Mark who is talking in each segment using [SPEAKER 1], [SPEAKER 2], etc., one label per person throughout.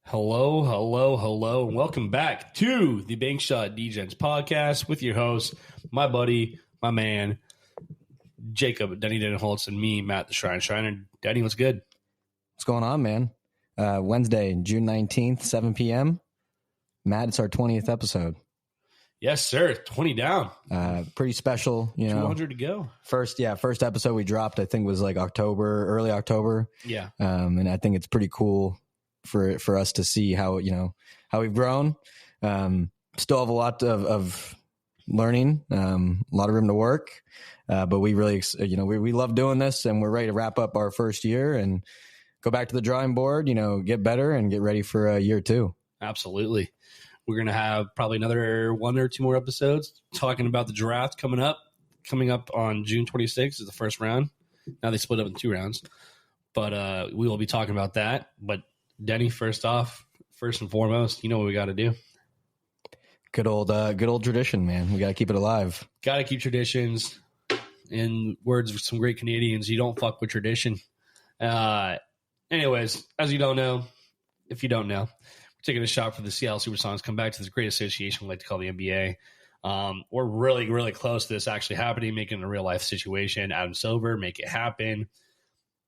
[SPEAKER 1] Hello, hello, hello, and welcome back to the Bank Shot Degens podcast with your host, my buddy, my man, Jacob, Denny Denholtz, and me, Matt the Shrine Shriner. Denny, what's good?
[SPEAKER 2] What's going on, man? Wednesday, June 19th, 7 p.m. Matt, it's our 20th episode.
[SPEAKER 1] Yes, sir. 20 down.
[SPEAKER 2] Pretty special,
[SPEAKER 1] 200 to go.
[SPEAKER 2] First episode we dropped, I think was like early October.
[SPEAKER 1] Yeah.
[SPEAKER 2] And I think it's pretty cool for us to see how we've grown. Still have a lot of learning, a lot of room to work. But we really, we love doing this, and we're ready to wrap up our first year and go back to the drawing board, get better and get ready for year two.
[SPEAKER 1] Absolutely. We're going to have probably another one or two more episodes talking about the draft coming up on June 26th is the first round. Now they split up in two rounds, but we will be talking about that. But Denny, first and foremost, you know what we got to do.
[SPEAKER 2] Good old tradition, man. We got to keep it alive.
[SPEAKER 1] Got to keep traditions. In words of some great Canadians, you don't fuck with tradition. Anyways, as you don't know, if you don't know, we're taking a shot for the Seattle Supersonics. Come back to this great association we like to call the NBA. We're really, really close to this actually happening, making it a real life situation. Adam Silver, make it happen.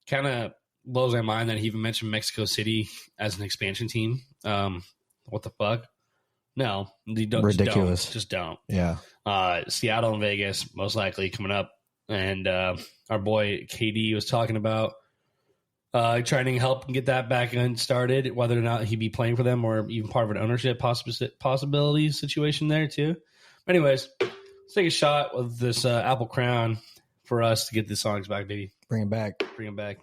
[SPEAKER 1] Kind of blows my mind that he even mentioned Mexico City as an expansion team. What the fuck? No, you don't.
[SPEAKER 2] Ridiculous.
[SPEAKER 1] Just don't.
[SPEAKER 2] Yeah.
[SPEAKER 1] Seattle and Vegas most likely coming up, and our boy KD was talking about trying to help get that back and started. Whether or not he'd be playing for them or even part of an ownership possibility situation there too. But anyways, let's take a shot with this Apple Crown for us to get the songs back, baby.
[SPEAKER 2] Bring it back.
[SPEAKER 1] Bring them back.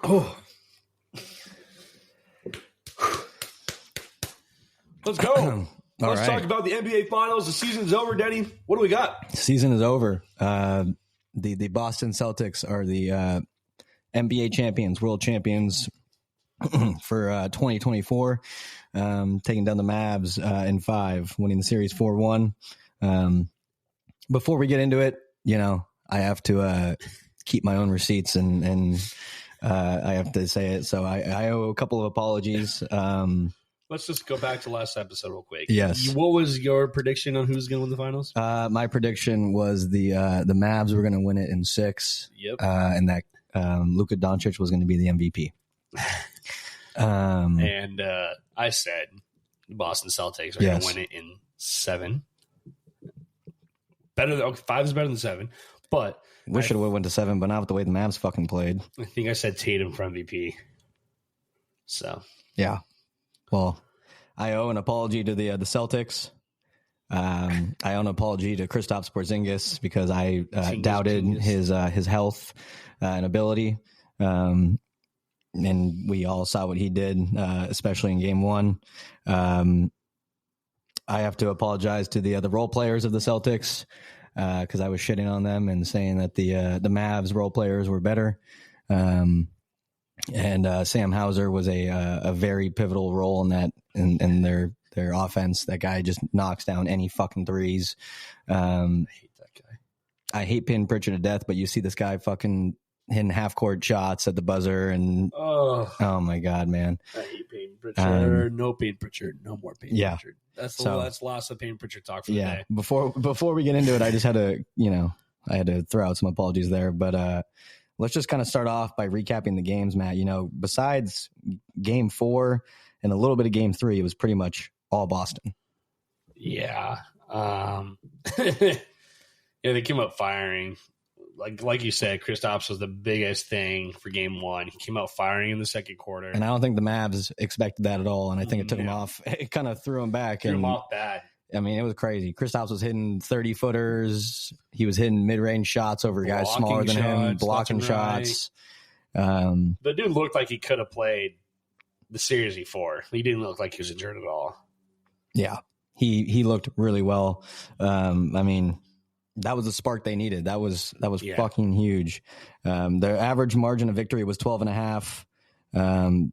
[SPEAKER 1] Oh. Let's go. Let's talk about the NBA Finals. The season's over, Denny. What do we got?
[SPEAKER 2] Season is over. The Boston Celtics are the NBA champions, world champions for 2024, taking down the Mavs in 5, winning the series 4-1. Before we get into it, I have to keep my own receipts and I have to say it. So I owe a couple of apologies.
[SPEAKER 1] Let's just go back to last episode real quick.
[SPEAKER 2] Yes.
[SPEAKER 1] What was your prediction on who's going to win the finals?
[SPEAKER 2] My prediction was the Mavs were going to win it in 6.
[SPEAKER 1] Yep.
[SPEAKER 2] And that Luka Doncic was going to be the MVP.
[SPEAKER 1] And I said the Boston Celtics are going to win it in 7. 5 is better than 7, but
[SPEAKER 2] we should have went to 7, but not with the way the Mavs fucking played.
[SPEAKER 1] I think I said Tatum for MVP. So
[SPEAKER 2] yeah. Well, I owe an apology to the Celtics. I owe an apology to Kristaps Porzingis because I doubted his health and ability. And we all saw what he did, especially in Game 1. I have to apologize to the role players of the Celtics because I was shitting on them and saying that the Mavs role players were better. And Sam Hauser was a very pivotal role in that in their offense. That guy just knocks down any fucking threes.
[SPEAKER 1] I hate that guy.
[SPEAKER 2] I hate Peyton Pritchard to death, but you see this guy fucking hitting half court shots at the buzzer, and oh my god, man!
[SPEAKER 1] I hate Peyton Pritchard. No Peyton Pritchard. No more Peyton Pritchard. That's lots of Peyton Pritchard talk for the day.
[SPEAKER 2] Before we get into it, I just had to I had to throw out some apologies there, but let's just kind of start off by recapping the games, Matt. Besides Game 4 and a little bit of Game 3, it was pretty much all Boston.
[SPEAKER 1] Yeah. They came up firing. Like you said, Kristaps was the biggest thing for Game 1. He came out firing in the second quarter.
[SPEAKER 2] And I don't think the Mavs expected that at all, and I think it took him off. It kind of threw him back.
[SPEAKER 1] Threw him off bad.
[SPEAKER 2] I mean, it was crazy. Kristaps was hitting 30-footers. He was hitting mid-range shots over guys smaller than him, blocking shots.
[SPEAKER 1] The dude looked like he could have played the series before. He didn't look like he was injured at all.
[SPEAKER 2] Yeah, he looked really well. I mean, that was the spark they needed. That was fucking huge. Their average margin of victory was 12.5.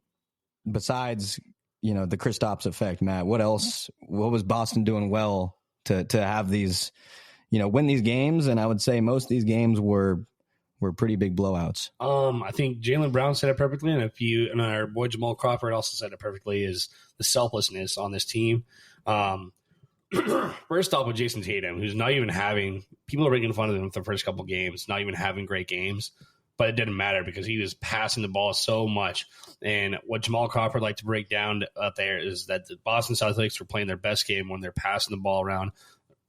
[SPEAKER 2] Besides the Kristaps effect, Matt, what was Boston doing well to have these, win these games? And I would say most of these games were were pretty big blowouts.
[SPEAKER 1] I think Jaylen Brown said it perfectly, and our boy Jamal Crawford also said it perfectly, is the selflessness on this team. First off with Jason Tatum, who's not even having – people are making fun of him for the first couple games, not even having great games. But it didn't matter because he was passing the ball so much. And what Jamal Crawford liked to break down up there is that the Boston Celtics were playing their best game when they're passing the ball around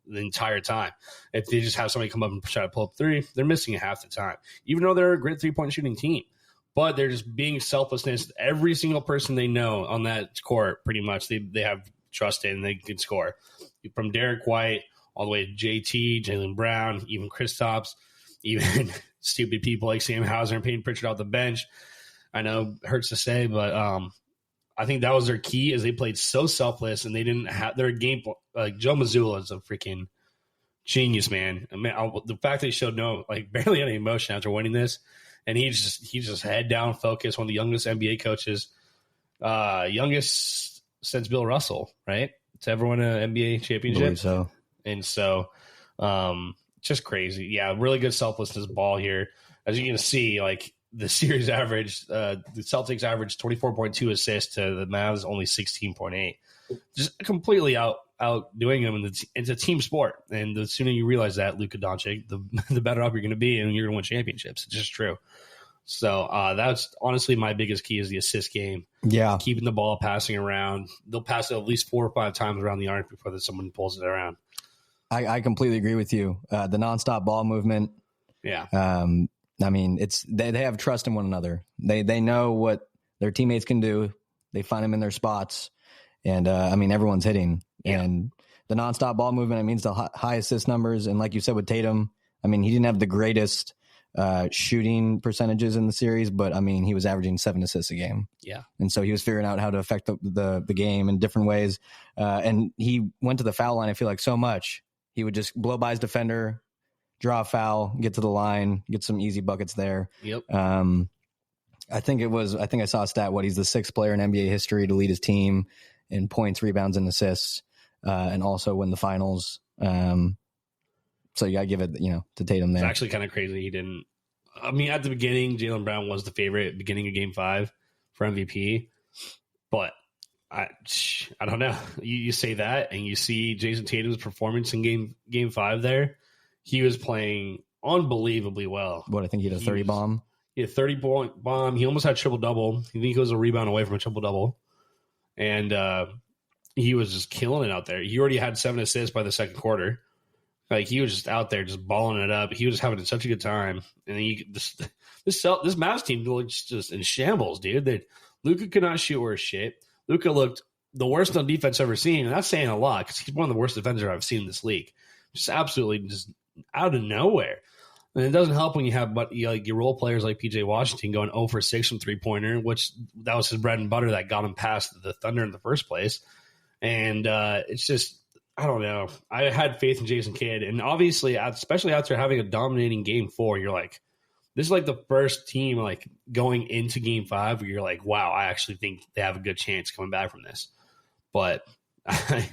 [SPEAKER 1] the entire time. If they just have somebody come up and try to pull up three, they're missing it half the time, even though they're a great three-point shooting team. But they're just being selflessness. Every single person they know on that court, pretty much, they have trust in, they can score. From Derek White all the way to JT, Jaylen Brown, even Kristaps, even stupid people like Sam Hauser and Peyton Pritchard off the bench. I know it hurts to say, but I think that was their key, is they played so selfless and they didn't have their game. Like Joe Mazzulla is a freaking genius, man. I mean, the fact that he showed barely any emotion after winning this, and he just head down focused, one of the youngest NBA coaches, youngest since Bill Russell, right? To ever win an NBA championship.
[SPEAKER 2] So.
[SPEAKER 1] And so, just crazy. Yeah, really good selflessness ball here. As you can see, like the series average, the Celtics averaged 24.2 assists to the Mavs only 16.8. Just completely outdoing them. And it's a team sport. And the sooner you realize that, Luka Doncic, the better off you're going to be, and you're going to win championships. It's just true. So that's honestly my biggest key, is the assist game.
[SPEAKER 2] Yeah.
[SPEAKER 1] Keeping the ball passing around. They'll pass it at least 4 or 5 times around the arc before someone pulls it around.
[SPEAKER 2] I completely agree with you. The nonstop ball movement.
[SPEAKER 1] Yeah.
[SPEAKER 2] I mean, they have trust in one another. They know what their teammates can do. They find them in their spots. And I mean, everyone's hitting. Yeah. And the nonstop ball movement, it means the high assist numbers. And like you said with Tatum, I mean, he didn't have the greatest shooting percentages in the series, but I mean, he was averaging 7 assists a game.
[SPEAKER 1] Yeah. And
[SPEAKER 2] so he was figuring out how to affect the game in different ways. And he went to the foul line, I feel like, so much. He would just blow by his defender, draw a foul, get to the line, get some easy buckets there.
[SPEAKER 1] Yep.
[SPEAKER 2] I think I saw a stat, he's the 6th player in NBA history to lead his team in points, rebounds, and assists, and also win the finals. So you got to give it, to Tatum there.
[SPEAKER 1] It's actually kind of crazy. He didn't. I mean, at the beginning, Jaylen Brown was the favorite at the beginning of Game 5 for MVP, but I don't know. You say that, and you see Jason Tatum's performance in Game 5 there. He was playing unbelievably well.
[SPEAKER 2] I think he had a 30 bomb.
[SPEAKER 1] He had a 30-point bomb. He almost had triple-double. I think he was a rebound away from a triple-double. And he was just killing it out there. He already had 7 assists by the second quarter. Like, he was just out there just balling it up. He was having such a good time. And this Mavs team was just in shambles, dude. Luka could not shoot worth shit. Luka looked the worst on defense I've ever seen. And that's saying a lot, because he's one of the worst defenders I've seen in this league. Just absolutely just out of nowhere. And it doesn't help when you have your role players like PJ Washington going 0 for 6 from three-pointer, which that was his bread and butter that got him past the Thunder in the first place. And it's just, I don't know. I had faith in Jason Kidd. And obviously, especially after having a dominating Game 4, you're like, this is like the first team like going into Game 5 where you're like, wow, I actually think they have a good chance coming back from this. But I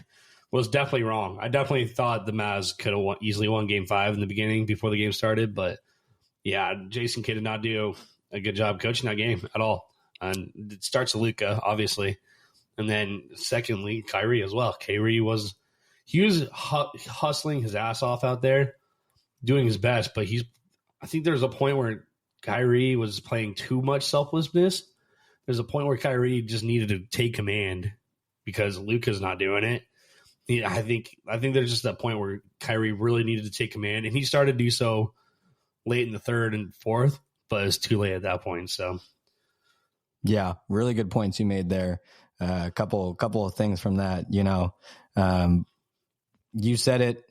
[SPEAKER 1] was definitely wrong. I definitely thought the Mavs could have easily won Game 5 in the beginning before the game started. But yeah, Jason Kidd did not do a good job coaching that game at all. And it starts with Luka, obviously. And then secondly, Kyrie as well. Kyrie was hustling his ass off out there, doing his best. But I think there's a point where Kyrie was playing too much selflessness. There's a point where Kyrie just needed to take command because Luka's not doing it. I think there's just that point where Kyrie really needed to take command, and he started to do so late in the third and fourth, but it's too late at that point. So,
[SPEAKER 2] yeah, really good points you made there. A couple of things from that. You said it,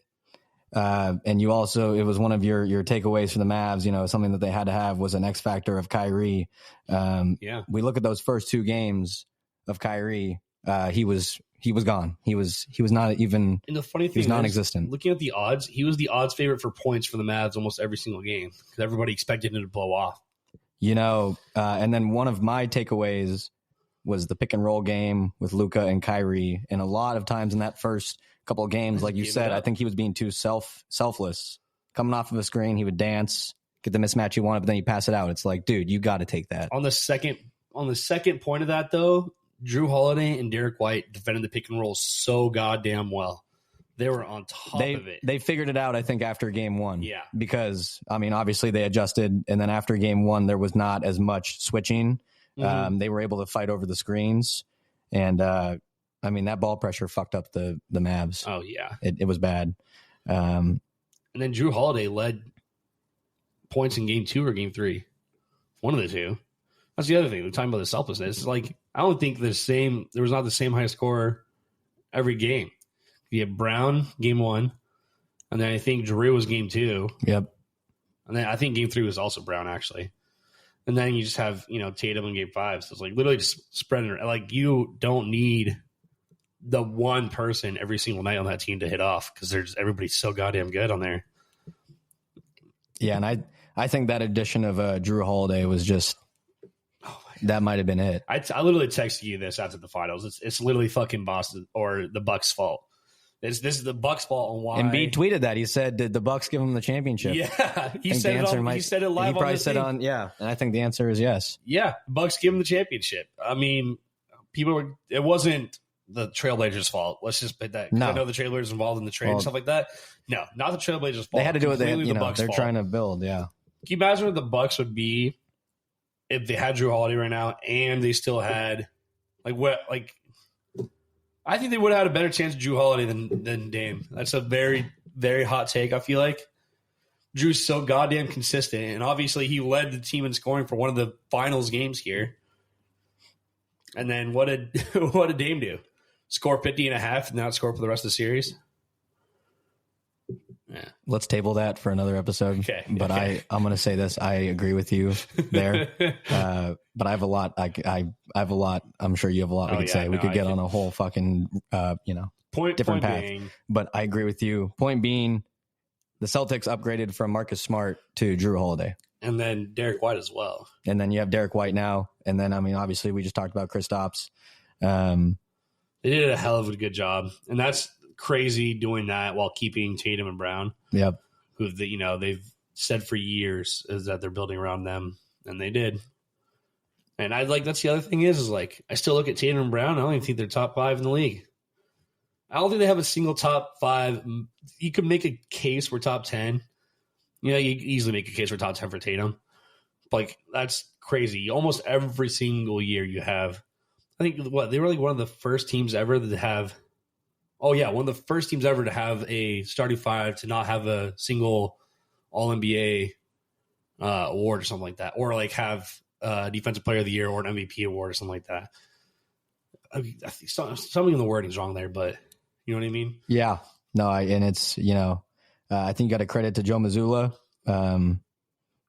[SPEAKER 2] and you also, it was one of your takeaways for the Mavs. Something that they had to have was an X factor of Kyrie. We look at those first 2 games of Kyrie. He was gone. He was not even. And the funny thing, he was non-existent.
[SPEAKER 1] Looking at the odds, he was the odds favorite for points for the Mavs almost every single game because everybody expected him to blow off.
[SPEAKER 2] And then one of my takeaways was the pick and roll game with Luka and Kyrie, and a lot of times in that first couple of games, like you said, I think he was being too selfless. Coming off of a screen, he would dance, get the mismatch you want, but then you pass it out. It's like, dude, you got to take that.
[SPEAKER 1] On the second point of that, though, Drew Holiday and Derek White defended the pick and roll so goddamn well. They were on top of it.
[SPEAKER 2] They figured it out, I think, after game one.
[SPEAKER 1] Yeah.
[SPEAKER 2] Because, I mean, obviously they adjusted, and then after game one, there was not as much switching. Mm-hmm. They were able to fight over the screens. And, I mean, that ball pressure fucked up the Mavs.
[SPEAKER 1] Oh, yeah.
[SPEAKER 2] It was bad.
[SPEAKER 1] And then Drew Holiday led points in game 2 or game 3. One of the two. That's the other thing. We're talking about the selflessness. It's like, I don't think there was not the same high scorer every game. You had Brown game 1, and then I think Drew was game 2.
[SPEAKER 2] Yep.
[SPEAKER 1] And then I think game 3 was also Brown, actually. And then you just have, Tatum in game 5. So it's like literally just spreading it. Like, you don't need the one person every single night on that team to hit off because everybody's so goddamn good on there.
[SPEAKER 2] Yeah, and I think that addition of Drew Holiday was just that might have been it.
[SPEAKER 1] I literally texted you this after the finals. It's literally fucking Boston or the Bucks' fault. This is the Bucks' fault on why.
[SPEAKER 2] Embiid tweeted that. He said, "Did the Bucks give him the championship?"
[SPEAKER 1] Yeah, he said it live. He
[SPEAKER 2] probably said on. Yeah, and I think the answer is yes.
[SPEAKER 1] Yeah, Bucks give him the championship. I mean, it wasn't the Trailblazers' fault. Let's just put that.
[SPEAKER 2] No,
[SPEAKER 1] I know the Trailblazers involved in the trade and stuff like that. No, not the Trailblazers' fault.
[SPEAKER 2] They had to do it. They're
[SPEAKER 1] fault.
[SPEAKER 2] trying to build. Yeah.
[SPEAKER 1] Can you imagine what the Bucks would be if they had Drew Holiday right now and they still had I think they would have had a better chance of Drew Holiday than Dame. That's a very, very hot take, I feel like. Drew's so goddamn consistent, and obviously he led the team in scoring for one of the finals games here. And then what did Dame do? Score 50 and a half and not score for the rest of the series? Yeah.
[SPEAKER 2] Let's table that for another episode.
[SPEAKER 1] Okay.
[SPEAKER 2] But I'm going to say this. I agree with you there. But I have a lot. I have a lot. I'm sure you have a lot we could say. We could get on a whole fucking, different path. Being,
[SPEAKER 1] but
[SPEAKER 2] I agree with you. Point being, the Celtics upgraded from Marcus Smart to Drew Holiday.
[SPEAKER 1] And then Derek White as well.
[SPEAKER 2] And then you have Derek White now. And then, I mean, obviously we just talked about Kristaps.
[SPEAKER 1] They did a hell of a good job. And that's crazy doing that while keeping Tatum and Brown.
[SPEAKER 2] Yep.
[SPEAKER 1] Who they've said for years is that they're building around them, and they did. And that's the other thing is like I still look at Tatum and Brown. I don't even think they're top 5 in the league. I don't think they have a single top 5. You could make a case for top 10. You easily make a case for top 10 for Tatum. Like that's crazy. Almost every single year you have. I think they were like one of the first teams ever to have. Oh, yeah, one of the first teams ever to have a starting 5 to not have a single All-NBA award or something like that, or like have a Defensive Player of the Year or an MVP award or something like that. I think something in the wording is wrong there, but you know what I mean?
[SPEAKER 2] Yeah. No, and it's, I think you got to credit to Joe Mazzulla.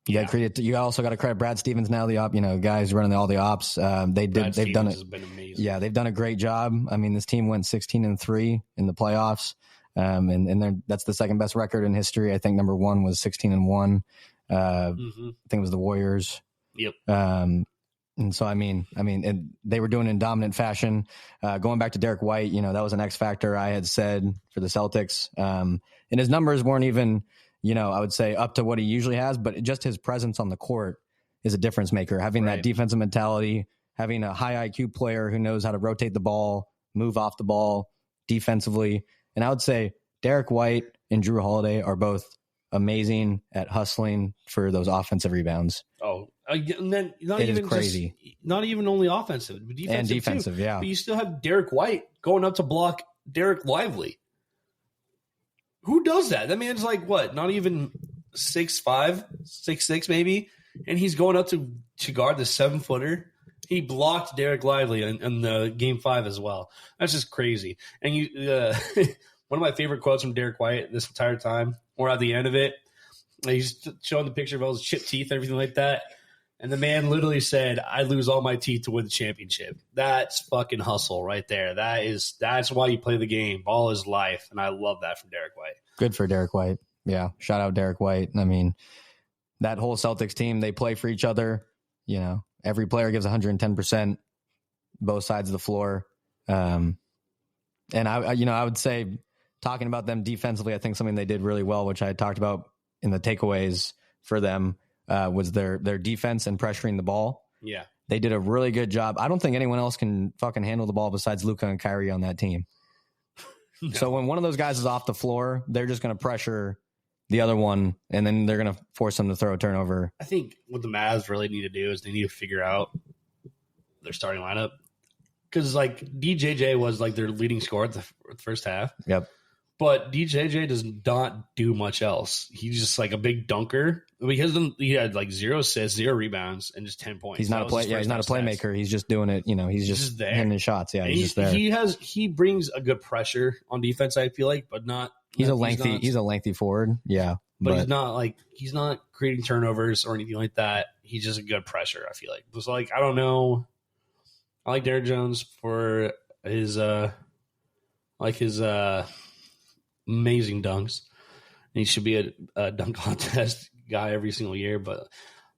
[SPEAKER 2] You also got to credit Brad Stevens now, the guys running all the ops. They've done it.
[SPEAKER 1] Has been amazing.
[SPEAKER 2] Yeah, they've done a great job. I mean, this team went 16-3 in the playoffs, and that's the second best record in history. I think number 1 was 16-1. I think it was the Warriors.
[SPEAKER 1] Yep.
[SPEAKER 2] And so I mean, they were doing it in dominant fashion. Going back to Derek White, that was an X factor I had said for the Celtics, and his numbers weren't even. I would say up to what he usually has, but just his presence on the court is a difference maker. Having that defensive mentality, having a high IQ player who knows how to rotate the ball, move off the ball defensively. And I would say Derek White and Drew Holiday are both amazing at hustling for those offensive rebounds.
[SPEAKER 1] Oh, and then
[SPEAKER 2] it is crazy.
[SPEAKER 1] Not even only offensive, but
[SPEAKER 2] defensive too. Yeah.
[SPEAKER 1] But you still have Derek White going up to block Derek Lively. Who does that? That man's like what? Not even 6'5", 6'6", maybe, and he's going up to guard the 7-footer. He blocked Derek Lively in the game 5 as well. That's just crazy. And one of my favorite quotes from Derek White this entire time, or at the end of it, he's showing the picture of all his chipped teeth and everything like that. And the man literally said, "I lose all my teeth to win the championship." That's fucking hustle right there. That's why you play the game. Ball is life, and I love that from Derek White.
[SPEAKER 2] Good for Derek White. Yeah, shout out Derek White. I mean, that whole Celtics team, they play for each other. Every player gives 110%, both sides of the floor. And I would say, talking about them defensively, I think something they did really well, which I had talked about in the takeaways for them, was their defense and pressuring the ball.
[SPEAKER 1] Yeah.
[SPEAKER 2] They did a really good job. I don't think anyone else can fucking handle the ball besides Luka and Kyrie on that team. No. So when one of those guys is off the floor, they're just going to pressure the other one, and then they're going to force them to throw a turnover.
[SPEAKER 1] I think what the Mavs really need to do is they need to figure out their starting lineup. Because, like, DJJ was, like, their leading scorer at the first half.
[SPEAKER 2] Yep.
[SPEAKER 1] But DJJ does not do much else. He's just, like, a big dunker. Because he had, like, 0 assists, 0 rebounds, and just 10 points.
[SPEAKER 2] He's not he's not a playmaker. Stats. He's just doing it. He's just hitting his shots. Yeah, he's just there.
[SPEAKER 1] He brings a good pressure on defense, I feel like, but not.
[SPEAKER 2] He's a lengthy forward. Yeah.
[SPEAKER 1] But he's not creating turnovers or anything like that. He's just a good pressure, I feel like. So, like, I don't know. I like Derrick Jones for his amazing dunks. He should be a dunk contest guy every single year, but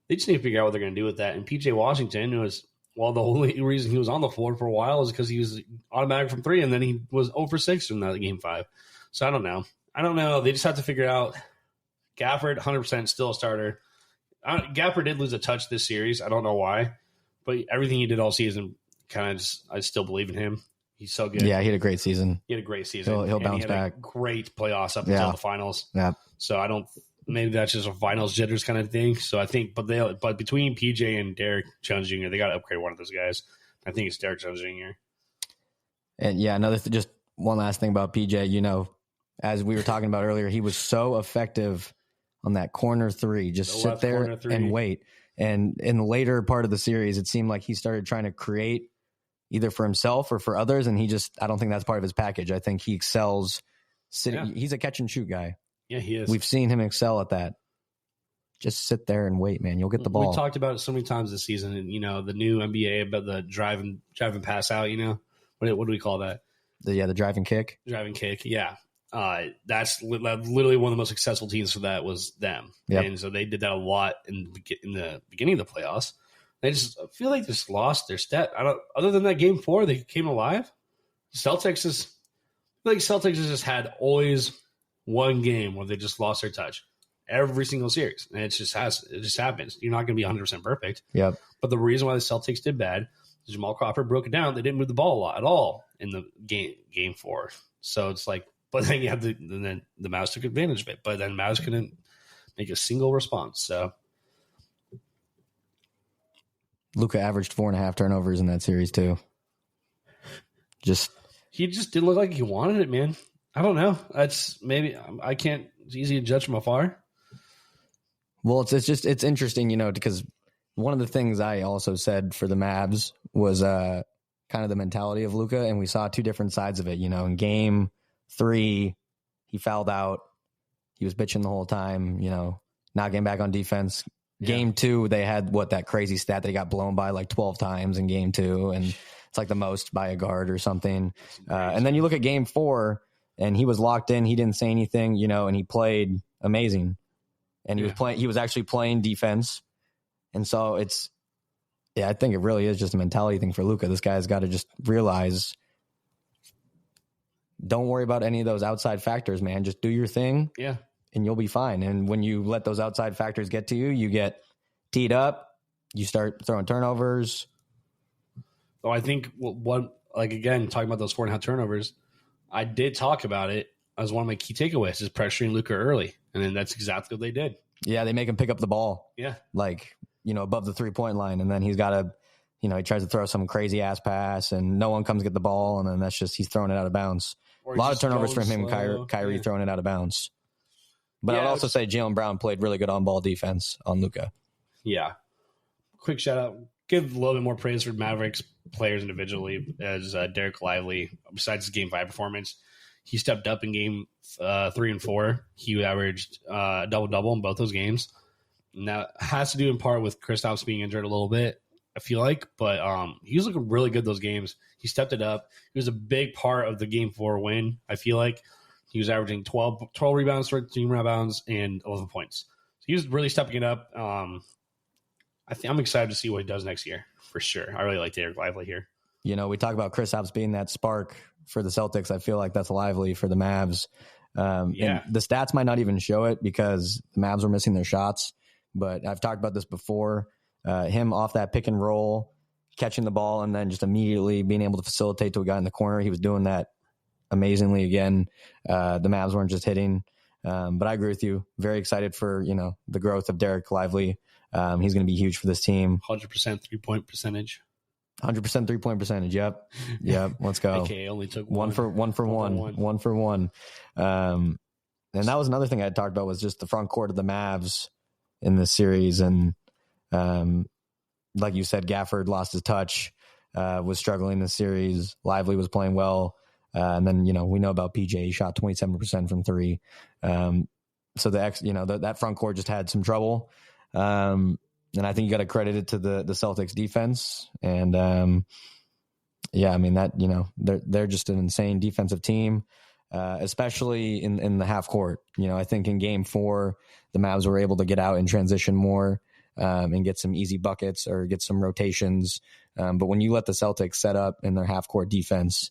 [SPEAKER 1] they just need to figure out what they're going to do with that. And PJ Washington was, the only reason he was on the floor for a while is because he was automatic from 3, and then he was 0 for 6 in that game 5. So I don't know. They just have to figure out. Gafford, 100% still a starter. Gafford did lose a touch this series. I don't know why, but everything he did all season, I still believe in him. He's so good.
[SPEAKER 2] Yeah, he had a great season.
[SPEAKER 1] He'll
[SPEAKER 2] bounce back.
[SPEAKER 1] Great playoffs up until the finals.
[SPEAKER 2] Yeah.
[SPEAKER 1] So maybe that's just a finals jitters kind of thing. So I think, but between PJ and Derrick Jones Jr., they got to upgrade one of those guys. I think it's Derrick Jones Jr.
[SPEAKER 2] And yeah, just one last thing about PJ. As we were talking about earlier, he was so effective on that corner 3. Just sit there and wait. And in the later part of the series, it seemed like he started trying to create either for himself or for others, and I don't think that's part of his package. I think he excels sitting. Yeah. He's a catch and shoot guy.
[SPEAKER 1] Yeah, he is.
[SPEAKER 2] We've seen him excel at that. Just sit there and wait, man. You'll get the ball.
[SPEAKER 1] We talked about it so many times this season, and the new NBA about the drive and pass out. What do we call that?
[SPEAKER 2] The driving kick.
[SPEAKER 1] Driving kick, yeah. That's literally one of the most successful teams for that was them.
[SPEAKER 2] Yep.
[SPEAKER 1] And so they did that a lot in the beginning of the playoffs. They just feel like they just lost their step. Other than that game 4, they came alive. Celtics has just had always one game where they just lost their touch every single series. And it just happens. You're not going to be 100% perfect.
[SPEAKER 2] Yep.
[SPEAKER 1] But the reason why the Celtics did bad, Jamal Crawford broke it down. They didn't move the ball a lot at all in the game 4. So it's like, but then then the Mavs took advantage of it. But then Mavs couldn't make a single response. So
[SPEAKER 2] Luka averaged 4.5 turnovers in that series too.
[SPEAKER 1] He just didn't look like he wanted it, man. I don't know. It's easy to judge from afar.
[SPEAKER 2] Well, it's interesting, because one of the things I also said for the Mavs was kind of the mentality of Luka, and we saw 2 different sides of it. In game 3, he fouled out. He was bitching the whole time, not getting back on defense. Yeah. Game 2, they had that crazy stat that he got blown by like 12 times in game 2, and it's like the most by a guard or something. And then you look at game 4, and he was locked in. He didn't say anything, and he played amazing. And he was actually playing defense. And so I think it really is just a mentality thing for Luka. This guy's got to just realize, don't worry about any of those outside factors, man. Just do your thing.
[SPEAKER 1] Yeah.
[SPEAKER 2] And you'll be fine. And when you let those outside factors get to you, you get teed up, you start throwing turnovers.
[SPEAKER 1] So I think again, talking about those 4.5 turnovers, I did talk about it as one of my key takeaways is pressuring Luka early. And then that's exactly what they did. Yeah.
[SPEAKER 2] They make him pick up the ball.
[SPEAKER 1] Yeah.
[SPEAKER 2] Above the 3-point line. And then he's got to, he tries to throw some crazy ass pass and no one comes get the ball. And then he's throwing it out of bounds. A lot of turnovers from him, Kyrie throwing it out of bounds. But I'd also say Jaylen Brown played really good on-ball defense on Luka.
[SPEAKER 1] Yeah. Quick shout-out. Give a little bit more praise for Mavericks players individually as Derek Lively, besides his Game 5 performance. He stepped up in Game 3 and 4. He averaged a double-double in both those games. And that has to do in part with Kristaps being injured a little bit, I feel like. But he was looking really good those games. He stepped it up. He was a big part of the Game 4 win, I feel like. He was averaging 12 rebounds, 13 rebounds, and 11 points. So he was really stepping it up. I'm excited to see what he does next year, for sure. I really like Derek Lively here.
[SPEAKER 2] We talk about Kristaps being that spark for the Celtics. I feel like that's Lively for the Mavs. And the stats might not even show it because the Mavs were missing their shots. but I've talked about this before. Him off that pick and roll, catching the ball, and then just immediately being able to facilitate to a guy in the corner. He was doing that amazingly again. The Mavs weren't just hitting. But I agree with you. Very excited for, the growth of Derek Lively. He's going to be huge for this team.
[SPEAKER 1] 100% 3-point percentage.
[SPEAKER 2] 100% 3-point percentage. Yep. Let's go.
[SPEAKER 1] Okay, only took
[SPEAKER 2] one for one. And that was another thing I had talked about was just the front court of the Mavs in this series. And like you said, Gafford lost his touch, was struggling this series. Lively was playing well. And then, we know about PJ. He shot 27% from three. So that front court just had some trouble. And I think you got to credit it to the Celtics defense. And they're just an insane defensive team, especially in the half court. I think in game 4, the Mavs were able to get out and transition more and get some easy buckets or get some rotations. But when you let the Celtics set up in their half court defense,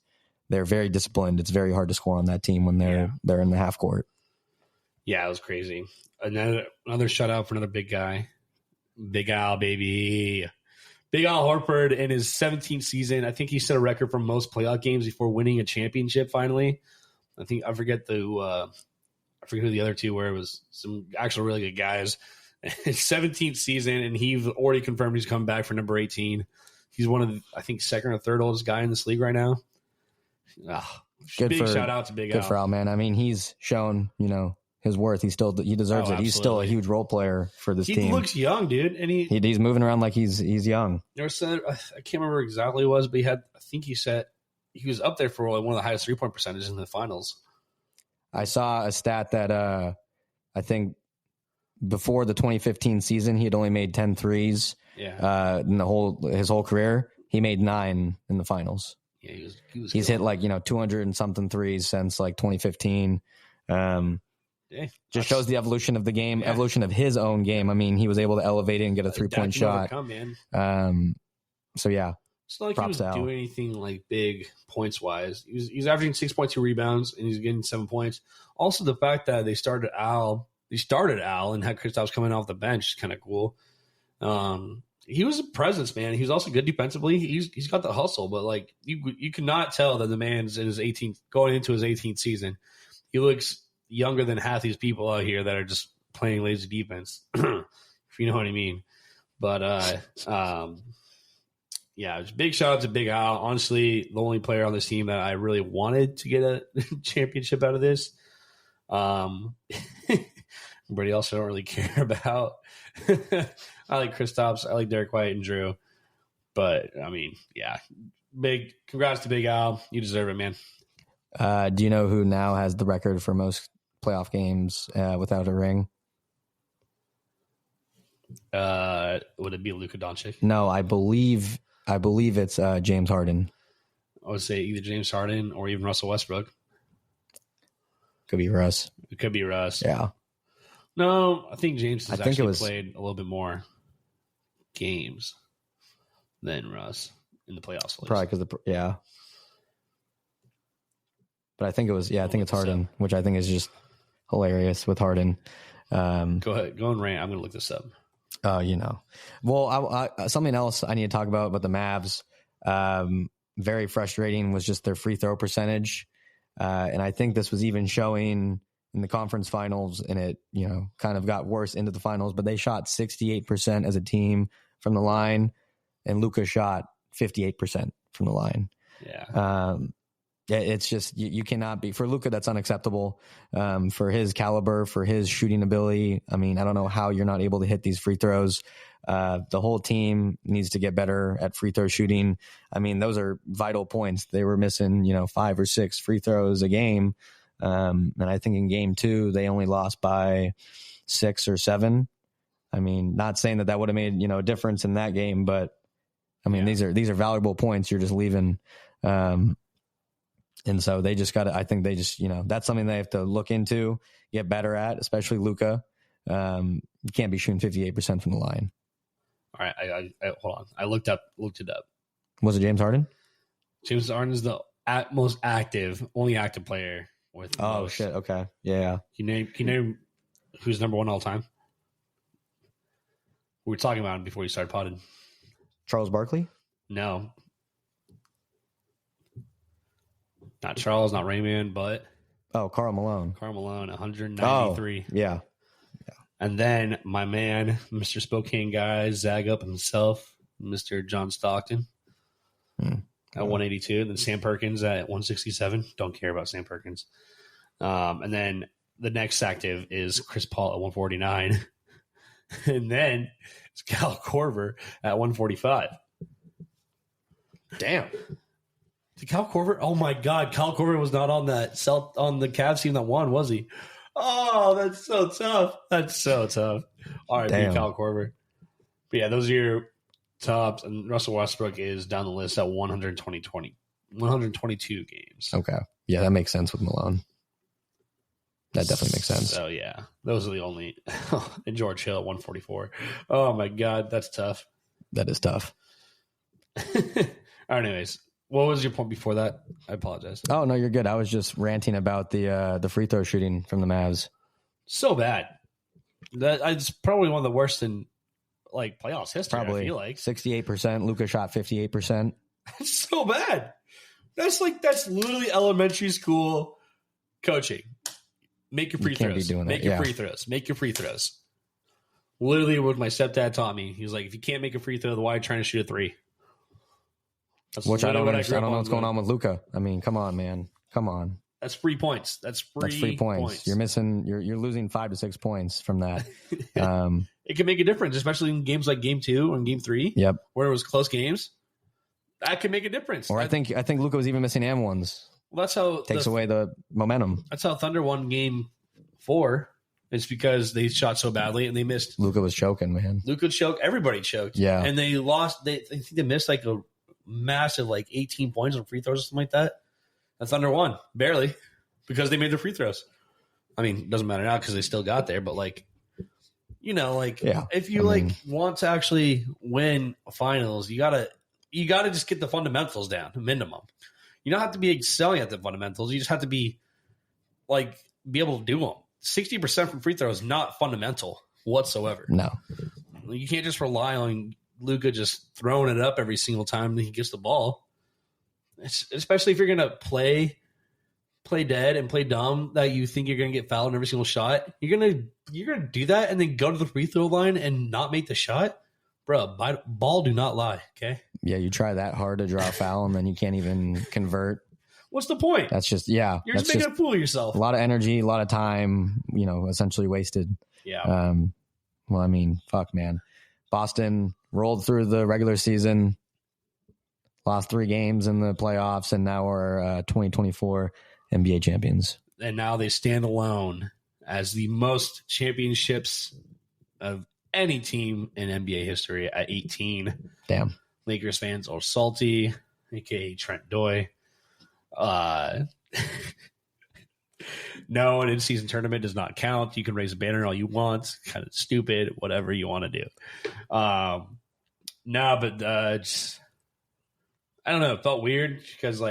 [SPEAKER 2] they're very disciplined. It's very hard to score on that team when they're in the half court.
[SPEAKER 1] Yeah, it was crazy. Another shutout for another big guy. Big Al, baby. Big Al Horford in his 17th season. I think he set a record for most playoff games before winning a championship finally. I forget who the other two were. It was some actual really good guys. His 17th season, and he's already confirmed he's coming back for number 18. He's one of the, I think, second or third oldest guy in this league right now. Shout out to Big Al.
[SPEAKER 2] Good for Al, man. I mean, he's shown, his worth. He deserves it. He's still a huge role player for this team.
[SPEAKER 1] He looks young, dude, and
[SPEAKER 2] he's moving around like he's young.
[SPEAKER 1] I can't remember exactly what it was, but he was up there for one of the highest 3-point percentages in the finals. I
[SPEAKER 2] saw a stat that I think before the 2015 season, he had only made 10 threes.
[SPEAKER 1] Yeah.
[SPEAKER 2] In his whole career, he made 9 in the finals.
[SPEAKER 1] Yeah,
[SPEAKER 2] he's hit 200 and something threes since 2015. Just shows the evolution of the game, evolution of his own game. I mean, he was able to elevate it and get a 3-point shot. So yeah,
[SPEAKER 1] it's not like he was doing anything big points wise. He's averaging 6.2 rebounds and he's getting 7 points. Also, the fact that they started Al and had Kristaps coming off the bench is kind of cool. He was a presence, man. He was also good defensively. He's got the hustle, but you could not tell that the man's in his 18th going into his 18th season. He looks younger than half these people out here that are just playing lazy defense, if you know what I mean. But big shout out to Big Al. Honestly, the only player on this team that I really wanted to get a championship out of this. Everybody else I don't really care about. I like Kristaps. I like Derek White and Drew. But, I mean, yeah. Big congrats to Big Al. You deserve it, man.
[SPEAKER 2] Do you know who now has the record for most playoff games without a ring?
[SPEAKER 1] Would it be Luka Doncic?
[SPEAKER 2] No, I believe it's James Harden.
[SPEAKER 1] I would say either James Harden or even Russell Westbrook.
[SPEAKER 2] Could be Russ.
[SPEAKER 1] It could be Russ.
[SPEAKER 2] Yeah.
[SPEAKER 1] No, I think James has actually played a little bit more games than Russ in the playoffs.
[SPEAKER 2] Probably because But I think it was, I think it's Harden, which I think is just hilarious with Harden.
[SPEAKER 1] Go ahead. Go and rant. I'm going to look this up.
[SPEAKER 2] Well, something else I need to talk about the Mavs. Very frustrating was just their free throw percentage. And I think this was even showing in the conference finals, and it, kind of got worse into the finals, but they shot 68% as a team from the line, and Luka shot 58% from the line.
[SPEAKER 1] Yeah.
[SPEAKER 2] It's just, you cannot be, for Luka, that's unacceptable. For his caliber, for his shooting ability, I mean, I don't know how you're not able to hit these free throws. The whole team needs to get better at free throw shooting. I mean, those are vital points. They were missing, 5 or 6 free throws a game. And I think in game 2, they only lost by 6 or 7. I mean, not saying that would have made, a difference in that game, but I mean, these are valuable points you're just leaving. And so they just got to, I think they just, that's something they have to look into, get better at, especially Luka. You can't be shooting 58% from the line.
[SPEAKER 1] All right. I hold on. I looked it up.
[SPEAKER 2] Was it James Harden?
[SPEAKER 1] James Harden is the most only active player with.
[SPEAKER 2] Shit. Okay. Yeah.
[SPEAKER 1] Can you name who's number 1 all time? We were talking about him before you started potting.
[SPEAKER 2] Charles Barkley?
[SPEAKER 1] No. Not Charles, not Raymond, but...
[SPEAKER 2] Oh, Karl Malone.
[SPEAKER 1] Karl Malone, 193.
[SPEAKER 2] Oh, yeah.
[SPEAKER 1] And then my man, Mr. Spokane guy, Zag up himself, Mr. John Stockton at 182. And then Sam Perkins at 167. Don't care about Sam Perkins. And then the next active is Chris Paul at 149. And then it's Cal Korver at 145.
[SPEAKER 2] Damn.
[SPEAKER 1] Did Cal Korver? Oh my God, Cal Korver was not on on the Cavs team that won, was he? Oh, that's so tough. That's so tough. All right, Cal Korver. But yeah, those are your tops. And Russell Westbrook is down the list at 122 games.
[SPEAKER 2] Okay. Yeah, that makes sense with Malone. That definitely makes sense.
[SPEAKER 1] So yeah, those are the only. And George Hill at 144. Oh my God, that's tough.
[SPEAKER 2] That is tough.
[SPEAKER 1] All right, anyways. What was your point before that? I apologize.
[SPEAKER 2] Oh, no, you're good. I was just ranting about the free throw shooting from the Mavs.
[SPEAKER 1] So bad. It's probably one of the worst in like playoffs history.
[SPEAKER 2] Probably.
[SPEAKER 1] I feel like
[SPEAKER 2] 68%. Luka shot 58%.
[SPEAKER 1] It's so bad. That's literally elementary school coaching. Make your free throws. Make your free throws. Make your free throws. Literally what my stepdad taught me. He was like, if you can't make a free throw, then why are you trying to shoot a three?
[SPEAKER 2] Which I don't understand. I don't know what's going on with Luka. I mean, come on, man. Come on.
[SPEAKER 1] That's free points. That's free points.
[SPEAKER 2] You're losing 5 to 6 points from that.
[SPEAKER 1] It can make a difference, especially in games like game 2 and game 3.
[SPEAKER 2] Yep.
[SPEAKER 1] Where it was close games. That can make a difference.
[SPEAKER 2] Or I think Luka was even missing and ones.
[SPEAKER 1] Well, that's how
[SPEAKER 2] takes away the momentum.
[SPEAKER 1] That's how Thunder won game 4. It's because they shot so badly and they missed.
[SPEAKER 2] Luka was choking, man.
[SPEAKER 1] Luka choked. Everybody choked.
[SPEAKER 2] Yeah.
[SPEAKER 1] And they lost. I think they missed like a massive 18 points on free throws or something like that. And Thunder won barely because they made their free throws. I mean, it doesn't matter now because they still got there, but if you want to actually win finals, you gotta just get the fundamentals down, minimum. You don't have to be excelling at the fundamentals. You just have to be able to do them. 60% from free throws is not fundamental whatsoever.
[SPEAKER 2] No,
[SPEAKER 1] you can't just rely on Luka just throwing it up every single time that he gets the ball. Especially if you're gonna play dead and play dumb, that you think you're gonna get fouled in every single shot. You're gonna do that and then go to the free throw line and not make the shot, bro. Ball do not lie. Okay.
[SPEAKER 2] Yeah, you try that hard to draw a foul and then you can't even convert.
[SPEAKER 1] What's the point?
[SPEAKER 2] That's just
[SPEAKER 1] You're just making a fool of yourself.
[SPEAKER 2] A lot of energy, a lot of time, essentially wasted.
[SPEAKER 1] Yeah.
[SPEAKER 2] Well, I mean, fuck, man. Boston rolled through the regular season, lost 3 games in the playoffs, and now are 2024 NBA champions.
[SPEAKER 1] And now they stand alone as the most championships of any team in NBA history at 18.
[SPEAKER 2] Damn.
[SPEAKER 1] Lakers fans are salty, a.k.a. Trent Doy. No, an in-season tournament does not count. You can raise a banner all you want. Kind of stupid, whatever you want to do. I don't know. It felt weird because,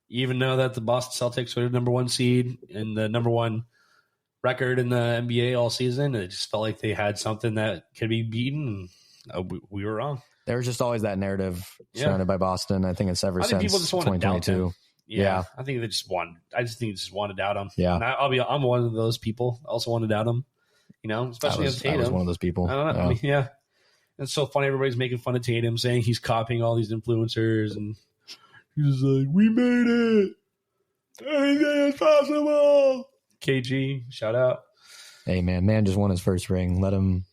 [SPEAKER 1] even though that the Boston Celtics were the number 1 seed and the number 1 record in the NBA all season, it just felt like they had something that could be beaten. And we were wrong.
[SPEAKER 2] There was just always that narrative surrounded by Boston. I think it's ever since
[SPEAKER 1] people just want to doubt
[SPEAKER 2] 2022.
[SPEAKER 1] Yeah, I think they just want. I just think they just want to doubt him.
[SPEAKER 2] Yeah,
[SPEAKER 1] and I'm one of those people. I also want to doubt him. Especially with Tatum.
[SPEAKER 2] I was one of those people.
[SPEAKER 1] I don't know. Yeah. It's so funny. Everybody's making fun of Tatum, saying he's copying all these influencers, and he's like, "We made it. Anything is possible." KG, shout out.
[SPEAKER 2] Hey man just won his first ring. Let him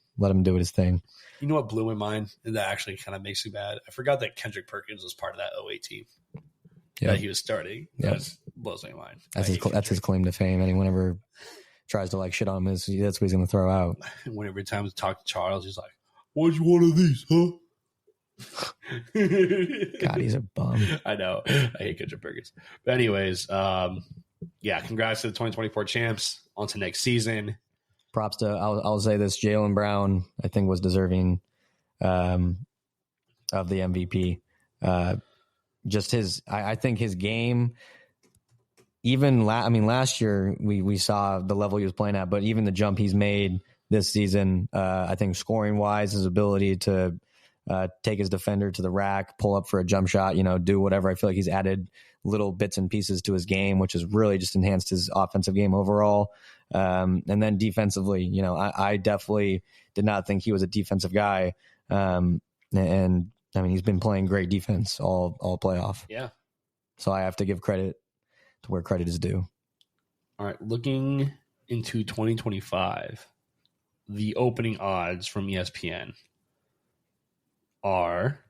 [SPEAKER 2] do his thing.
[SPEAKER 1] You know what blew my mind, and that actually kind of makes me bad. I forgot that Kendrick Perkins was part of that 08 team.
[SPEAKER 2] Yeah,
[SPEAKER 1] that he was starting. That blows my mind.
[SPEAKER 2] That's his claim to fame. Anyone ever tries to shit on him, that's what he's going to throw out.
[SPEAKER 1] When every time we talk to Charles, he's like, "What's one of these, huh?"
[SPEAKER 2] God, he's a bum.
[SPEAKER 1] I know. I hate Kendrick Perkins. But anyways, congrats to the 2024 champs. On to next season.
[SPEAKER 2] Props to, I'll say this, Jaylen Brown, I think, was deserving of the MVP. Just I think his game, even last year we saw the level he was playing at, but even the jump he's made this season. I think scoring wise, his ability to take his defender to the rack, pull up for a jump shot, do whatever. I feel like he's added little bits and pieces to his game, which has really just enhanced his offensive game overall. And then defensively, I definitely did not think he was a defensive guy. And I mean, he's been playing great defense all playoff.
[SPEAKER 1] Yeah.
[SPEAKER 2] So I have to give credit to where credit is due.
[SPEAKER 1] All right. Looking into 2025, the opening odds from ESPN are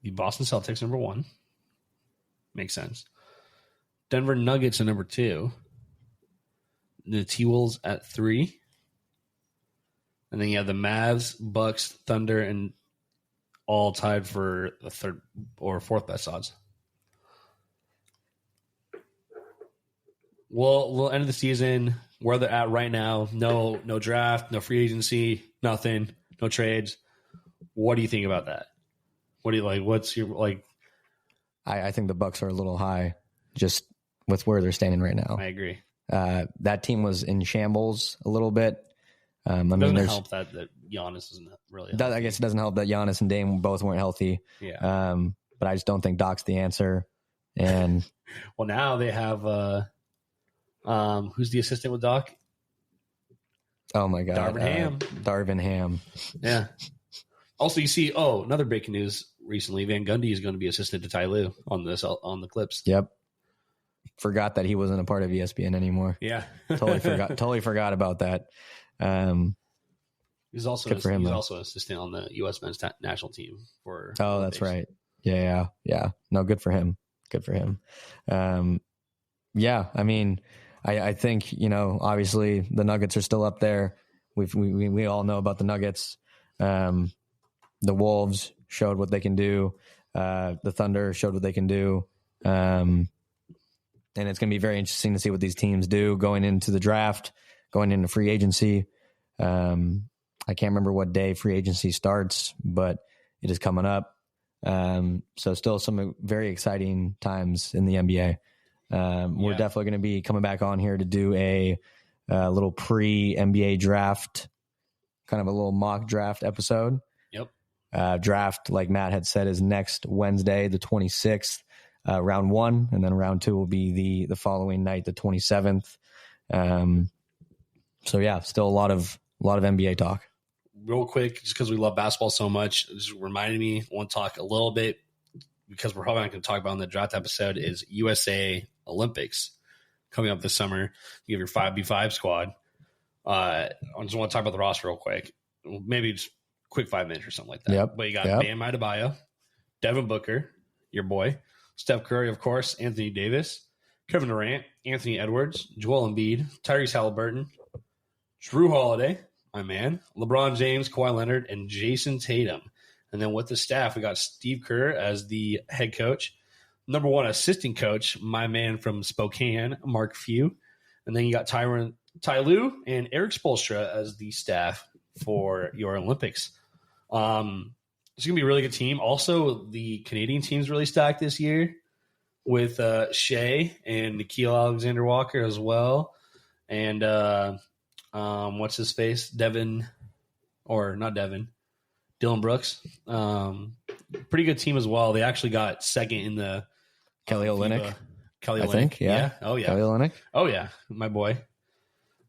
[SPEAKER 1] the Boston Celtics, number 1. Makes sense. Denver Nuggets at number 2. The T-Wolves at 3. And then you have the Mavs, Bucks, Thunder, and all tied for the 3rd or 4th best odds. We'll end the season where they're at right now. No draft, no free agency, nothing, no trades. What do you think about that? What do you like? What's your like?
[SPEAKER 2] I think the Bucks are a little high just with where they're standing right now.
[SPEAKER 1] I agree.
[SPEAKER 2] That team was in shambles a little bit.
[SPEAKER 1] It doesn't help that Giannis isn't really healthy.
[SPEAKER 2] I guess it doesn't help that Giannis and Dame both weren't healthy.
[SPEAKER 1] Yeah.
[SPEAKER 2] But I just don't think Doc's the answer. And
[SPEAKER 1] well, now they have who's the assistant with Doc?
[SPEAKER 2] Oh my God,
[SPEAKER 1] Darvin
[SPEAKER 2] Ham.
[SPEAKER 1] Yeah. Also, you see, another breaking news recently: Van Gundy is going to be assistant to Ty Lue on the Clips.
[SPEAKER 2] Yep. Forgot that he wasn't a part of ESPN anymore.
[SPEAKER 1] Yeah.
[SPEAKER 2] Totally forgot about that.
[SPEAKER 1] He's also also an assistant on the U.S. men's national team for.
[SPEAKER 2] Oh, Olympics. That's right. Yeah. No, good for him. Yeah, I mean, I think obviously the Nuggets are still up there. We all know about the Nuggets. The Wolves showed what they can do. The Thunder showed what they can do. And it's going to be very interesting to see what these teams do going into the draft, going into free agency. I can't remember what day free agency starts, but it is coming up. So still some very exciting times in the NBA. We're definitely going to be coming back on here to do a little pre-NBA draft, kind of a little mock draft episode.
[SPEAKER 1] Yep.
[SPEAKER 2] Draft, like Matt had said, is next Wednesday, the 26th, round 1, and then round 2 will be the following night, the 27th. So yeah, still a lot of NBA talk.
[SPEAKER 1] Real quick, just because we love basketball so much, just reminded me, I want to talk a little bit, because we're probably not going to talk about in the draft episode, is USA Olympics coming up this summer. You have your 5v5 squad. I just want to talk about the roster real quick. Maybe just quick 5 minutes or something like that.
[SPEAKER 2] Yep.
[SPEAKER 1] But you got Bam Adebayo, Devin Booker, your boy, Steph Curry, of course, Anthony Davis, Kevin Durant, Anthony Edwards, Joel Embiid, Tyrese Halliburton, Drew Holiday, my man, LeBron James, Kawhi Leonard, and Jason Tatum. And then with the staff, we got Steve Kerr as the head coach. Number 1 assistant coach, my man from Spokane, Mark Few. And then you got Ty Lue and Eric Spoelstra as the staff for your Olympics. It's going to be a really good team. Also, the Canadian team's really stacked this year with Shea and Nikhil Alexander-Walker as well. And what's his face? Dillon Brooks. Pretty good team as well. They actually got second in the
[SPEAKER 2] Kelly Olynyk.
[SPEAKER 1] Kelly Olynyk.
[SPEAKER 2] I think, yeah.
[SPEAKER 1] Oh, yeah.
[SPEAKER 2] Kelly Olynyk.
[SPEAKER 1] Oh, yeah. My boy.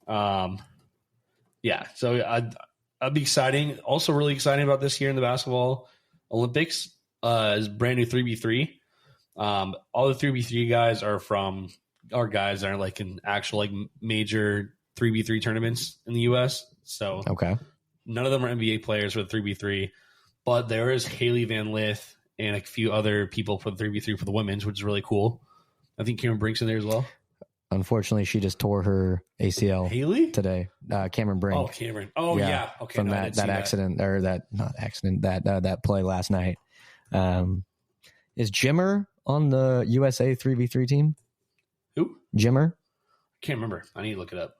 [SPEAKER 1] Yeah. So I'd be exciting. Also really exciting about this year in the basketball Olympics is brand new 3v3. All the 3v3 guys are guys that are like in actual like major 3v3 tournaments in the U.S. So
[SPEAKER 2] okay.
[SPEAKER 1] None of them are NBA players for the 3v3, but there is Haley Van Lith and a few other people for the 3v3 for the women's, which is really cool. I think Cameron Brink's in there as well.
[SPEAKER 2] Unfortunately, she just tore her ACL
[SPEAKER 1] Haley?
[SPEAKER 2] today. Cameron Brink.
[SPEAKER 1] Oh, Cameron. Oh, yeah. Okay.
[SPEAKER 2] From that accident, or that play last night. Is Jimmer on the USA 3v3 team?
[SPEAKER 1] Who?
[SPEAKER 2] Jimmer?
[SPEAKER 1] Can't remember. I need to look it up.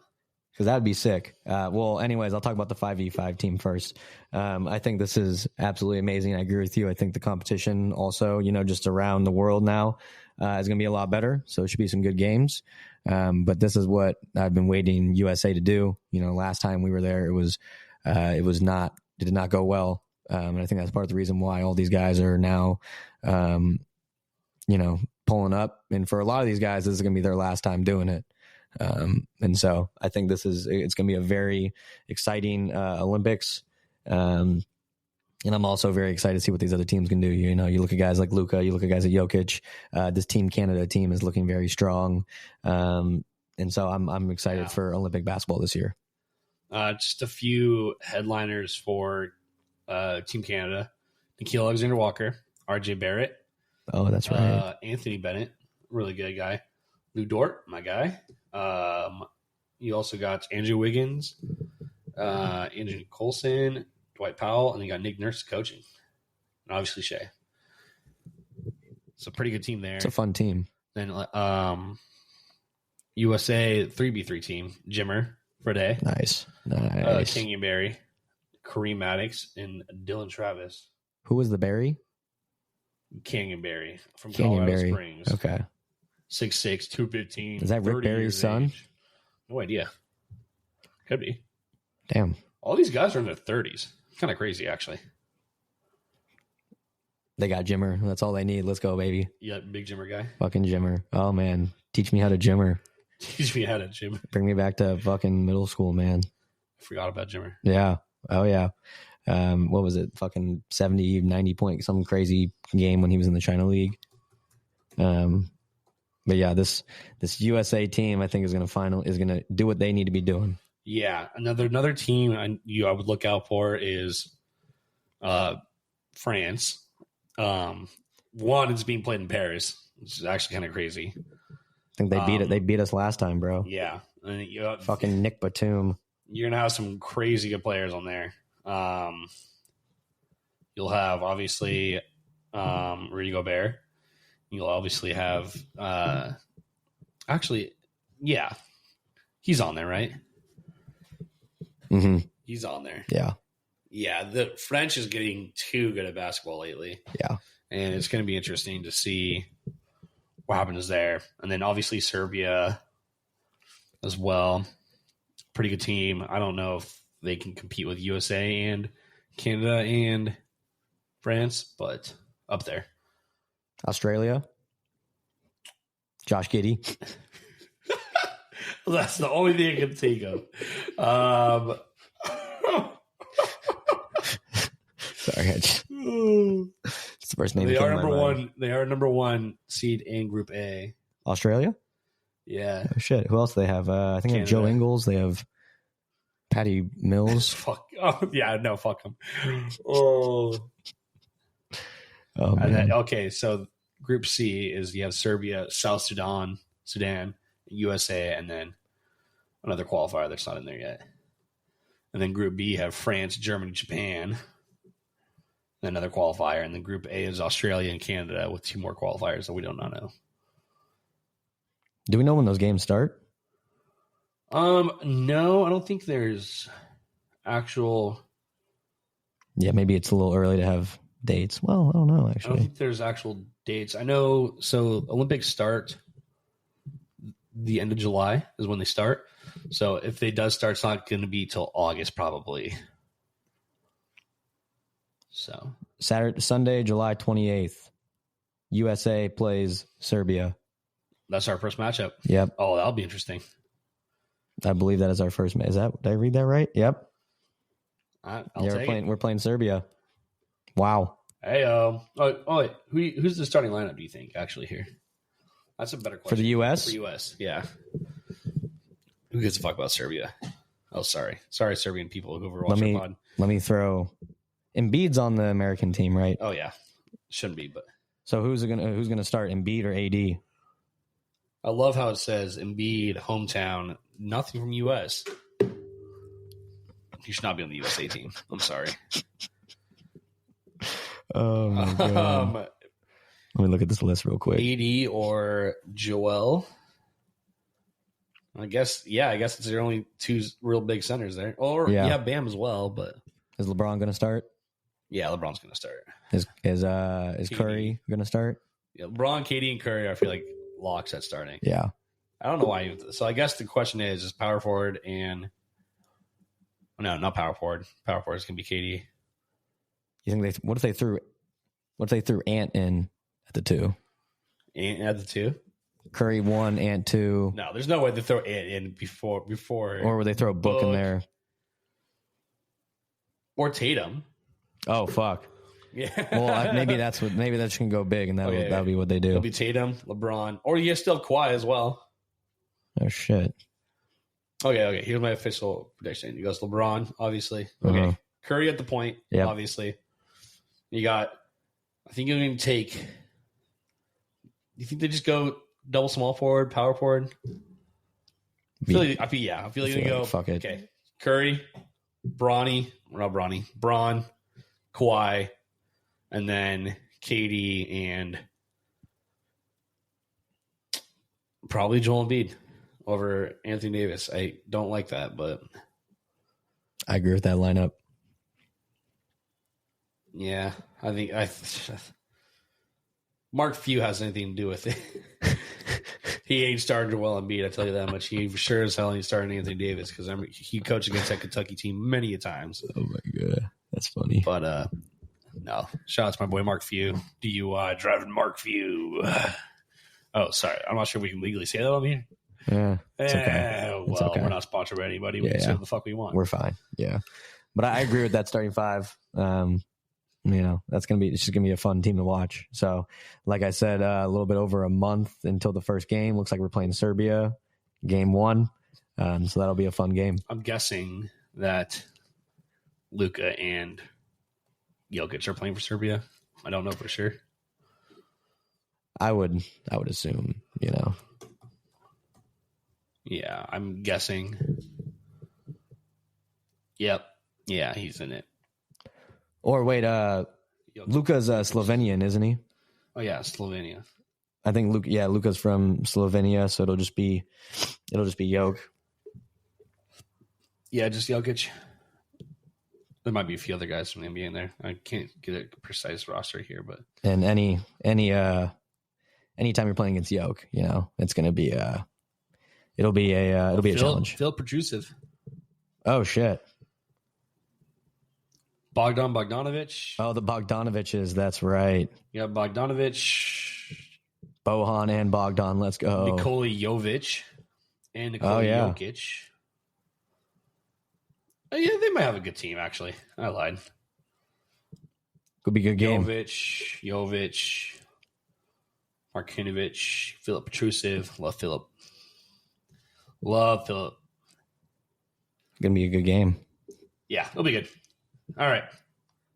[SPEAKER 2] Because that'd be sick. Well, anyways, I'll talk about the 5v5 team first. I think this is absolutely amazing. I agree with you. I think the competition also, just around the world now is going to be a lot better. So it should be some good games. But this is what I've been waiting USA to do. Last time we were there, it did not go well. And I think that's part of the reason why all these guys are now, pulling up. And for a lot of these guys, this is going to be their last time doing it. And so I think it's going to be a very exciting Olympics. And I'm also very excited to see what these other teams can do. You look at guys like Luka, you look at guys like Jokic. This Team Canada team is looking very strong. And so I'm excited for Olympic basketball this year.
[SPEAKER 1] Just a few headliners for Team Canada: Nikhil Alexander-Walker, RJ Barrett.
[SPEAKER 2] Oh, that's right.
[SPEAKER 1] Anthony Bennett, really good guy. Lou Dort, my guy. You also got Andrew Wiggins, Andrew Colson, Dwight Powell, and you got Nick Nurse coaching. And obviously Shea. It's a pretty good team there.
[SPEAKER 2] It's a fun team.
[SPEAKER 1] Then USA 3v3 team, Jimmer, Frede.
[SPEAKER 2] Nice.
[SPEAKER 1] Kenyon Barry, Kareem Maddox, and Dylan Travis.
[SPEAKER 2] Who was the Barry?
[SPEAKER 1] Canyon Barry from
[SPEAKER 2] Canyon
[SPEAKER 1] Colorado
[SPEAKER 2] Barry.
[SPEAKER 1] Springs.
[SPEAKER 2] Okay.
[SPEAKER 1] 6'6", 215.
[SPEAKER 2] Is that Rick Barry's son?
[SPEAKER 1] Age. No idea. Could be.
[SPEAKER 2] Damn.
[SPEAKER 1] All these guys are in their 30s. Kind of crazy, actually.
[SPEAKER 2] They got Jimmer. That's all they need. Let's go, baby.
[SPEAKER 1] Yeah, big Jimmer guy.
[SPEAKER 2] Fucking Jimmer. Oh, man. Teach me how to Jimmer.
[SPEAKER 1] Teach me how to Jimmer.
[SPEAKER 2] Bring me back to fucking middle school, man.
[SPEAKER 1] I forgot about Jimmer.
[SPEAKER 2] Yeah. Oh, yeah. What was it? Fucking 70, 90 point, some crazy game when he was in the China League. But yeah, this USA team, I think, is going to do what they need to be doing.
[SPEAKER 1] Yeah, another team I would look out for is France. One is being played in Paris, which is actually kind of crazy.
[SPEAKER 2] I think they beat it. They beat us last time, bro.
[SPEAKER 1] Yeah, and
[SPEAKER 2] fucking Nick Batum.
[SPEAKER 1] You're gonna have some crazy good players on there. You'll have obviously Rudy Gobert. You'll obviously have he's on there, right?
[SPEAKER 2] Mm-hmm.
[SPEAKER 1] He's on there.
[SPEAKER 2] Yeah.
[SPEAKER 1] Yeah, the French is getting too good at basketball lately.
[SPEAKER 2] Yeah.
[SPEAKER 1] And it's going to be interesting to see what happens there. And then obviously Serbia as well. Pretty good team. I don't know if they can compete with USA and Canada and France, but up there.
[SPEAKER 2] Australia. Josh Giddey.
[SPEAKER 1] That's the only thing I can think of.
[SPEAKER 2] Sorry, it's the first name.
[SPEAKER 1] They are number one. They are number one seed in Group A.
[SPEAKER 2] Australia.
[SPEAKER 1] Yeah.
[SPEAKER 2] Oh, shit. Who else do they have? I think they have Joe Ingles. They have Patty Mills.
[SPEAKER 1] Fuck. Oh yeah. No. Fuck them. Oh.
[SPEAKER 2] Oh man.
[SPEAKER 1] And then, okay. So Group C is you have Serbia, South Sudan, USA, and then another qualifier that's not in there yet. And then Group B have France, Germany, Japan. Another qualifier, and then Group A is Australia and Canada with 2 more qualifiers that we don't know.
[SPEAKER 2] Do we know when those games start?
[SPEAKER 1] No, I don't think there's actual.
[SPEAKER 2] Yeah, maybe it's a little early to have dates. Well, I don't know, actually.
[SPEAKER 1] I don't think there's actual dates. I know, so Olympics start the end of July is when they start. So if they does start, it's not going to be till August probably. So
[SPEAKER 2] Sunday, July 28th, USA plays Serbia.
[SPEAKER 1] That's our first matchup.
[SPEAKER 2] Yep.
[SPEAKER 1] Oh, that'll be interesting.
[SPEAKER 2] I believe that is our first match. Did I read that right? Yep. We're playing Serbia. Wow.
[SPEAKER 1] Hey, wait. Who's the starting lineup, do you think, actually, here? That's a better question.
[SPEAKER 2] For the U.S.?
[SPEAKER 1] For U.S., yeah. Who gives a fuck about Serbia? Oh, sorry. Sorry, Serbian people who ever watched our pod.
[SPEAKER 2] Let me throw... Embiid's on the American team, right?
[SPEAKER 1] Oh, yeah. Shouldn't be, but... So
[SPEAKER 2] who's gonna start, Embiid or AD?
[SPEAKER 1] I love how it says Embiid, hometown, nothing from U.S. He should not be on the USA team. I'm sorry.
[SPEAKER 2] Oh, my God. Let me look at this list real quick.
[SPEAKER 1] AD or Joel. I guess it's their only 2 real big centers there. Or, yeah, Bam as well, but...
[SPEAKER 2] Is LeBron going to start?
[SPEAKER 1] Yeah, LeBron's going to start.
[SPEAKER 2] Is Curry going to start?
[SPEAKER 1] Yeah, LeBron, KD, and Curry, I feel like locks at starting.
[SPEAKER 2] Yeah.
[SPEAKER 1] I don't know why. So I guess the question is power forward and no, not power forward. Power forward is gonna be KD.
[SPEAKER 2] You think what if they threw Ant in at the 2?
[SPEAKER 1] Ant at the 2?
[SPEAKER 2] Curry 1, Ant 2.
[SPEAKER 1] No, there's no way they throw Ant in before.
[SPEAKER 2] Or would they throw Book in there?
[SPEAKER 1] Or Tatum.
[SPEAKER 2] Oh fuck.
[SPEAKER 1] Yeah.
[SPEAKER 2] Well, maybe that's gonna go big, and that'll be what they do.
[SPEAKER 1] It'll be Tatum, LeBron, or you still Kawhi as well.
[SPEAKER 2] Oh shit.
[SPEAKER 1] Okay. Here's my official prediction. He goes LeBron, obviously. Okay.
[SPEAKER 2] Uh-huh.
[SPEAKER 1] Curry at the point, obviously. You got. I think you're going to take. Do you think they just go double small forward, power forward? I feel like you're going to go.
[SPEAKER 2] Fuck it.
[SPEAKER 1] Okay. Curry, Braun, Kawhi, and then KD and probably Joel Embiid over Anthony Davis. I don't like that, but
[SPEAKER 2] I agree with that lineup.
[SPEAKER 1] Yeah, I think Mark Few has anything to do with it. He ain't starting Joel Embiid, I tell you that much. He sure as hell ain't starting Anthony Davis because he coached against that Kentucky team many a times.
[SPEAKER 2] Oh my god, that's funny.
[SPEAKER 1] But no, shout out to my boy Mark Few. DUI driving Mark Few. Oh, sorry, I'm not sure we can legally say that on here.
[SPEAKER 2] Yeah, it's okay.
[SPEAKER 1] Well, okay. We're not sponsored by anybody. We can say what the fuck we want.
[SPEAKER 2] We're fine. Yeah, but I agree with that starting 5. It's just gonna be a fun team to watch. So, like I said, a little bit over a month until the first game. Looks like we're playing Serbia, game 1. So that'll be a fun game.
[SPEAKER 1] I'm guessing that Luka and Jokic are playing for Serbia. I don't know for sure.
[SPEAKER 2] I would assume,
[SPEAKER 1] Yeah, I'm guessing. Yep. Yeah, he's in it.
[SPEAKER 2] Or wait, Luka's Slovenian, isn't he?
[SPEAKER 1] Oh yeah, Slovenia.
[SPEAKER 2] I think Luka's from Slovenia, so it'll just be Jokic.
[SPEAKER 1] Yeah, just Jokic. There might be a few other guys from the NBA in there. I can't get a precise roster here, but
[SPEAKER 2] and anytime you're playing against Jokic, it's gonna be it'll be a challenge.
[SPEAKER 1] Phil Petrusev.
[SPEAKER 2] Oh shit.
[SPEAKER 1] Bogdanovic.
[SPEAKER 2] Oh, the Bogdanoviches. That's right.
[SPEAKER 1] Yeah, Bogdanovic.
[SPEAKER 2] Bohan and Bogdan. Let's go.
[SPEAKER 1] Nikola Jovic and Nikola Jokic. Yeah, they might have a good team, actually. I lied.
[SPEAKER 2] Could be a good game.
[SPEAKER 1] Jovic, Markinovic, Philip Petrusev. Love Philip.
[SPEAKER 2] Gonna be a good game.
[SPEAKER 1] Yeah, it'll be good. All right.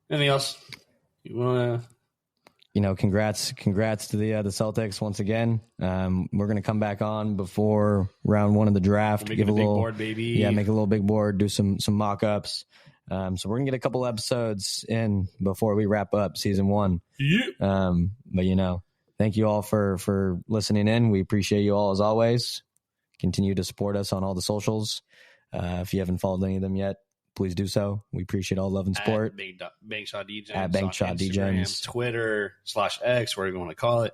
[SPEAKER 1] Anything else you want to?
[SPEAKER 2] Congrats to the Celtics once again. We're gonna come back on before round 1 of the draft.
[SPEAKER 1] We'll make a big board, baby.
[SPEAKER 2] Yeah, make a little big board. Do some mock-ups. So we're gonna get a couple episodes in before we wrap up season 1.
[SPEAKER 1] Yeah.
[SPEAKER 2] But thank you all for listening in. We appreciate you all as always. Continue to support us on all the socials. If you haven't followed any of them yet, please do so. We appreciate all love and support.
[SPEAKER 1] Bankshot DJs.
[SPEAKER 2] At Bankshot DJs.
[SPEAKER 1] Twitter /X, whatever you want to call it.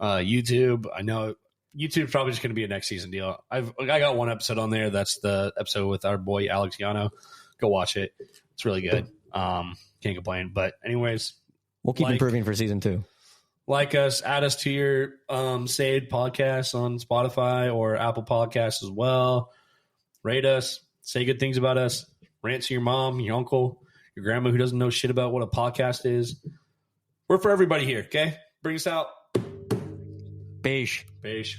[SPEAKER 1] YouTube. I know YouTube's probably just going to be a next season deal. I got one episode on there. That's the episode with our boy Alex Yano. Go watch it. It's really good. Can't complain. But anyways,
[SPEAKER 2] we'll keep improving for season 2.
[SPEAKER 1] Like us, add us to your saved podcasts on Spotify or Apple Podcasts as well. Rate us. Say good things about us. Rant to your mom, your uncle, your grandma who doesn't know shit about what a podcast is. We're for everybody here, okay? Bring us out.
[SPEAKER 2] Beige.
[SPEAKER 1] Beige.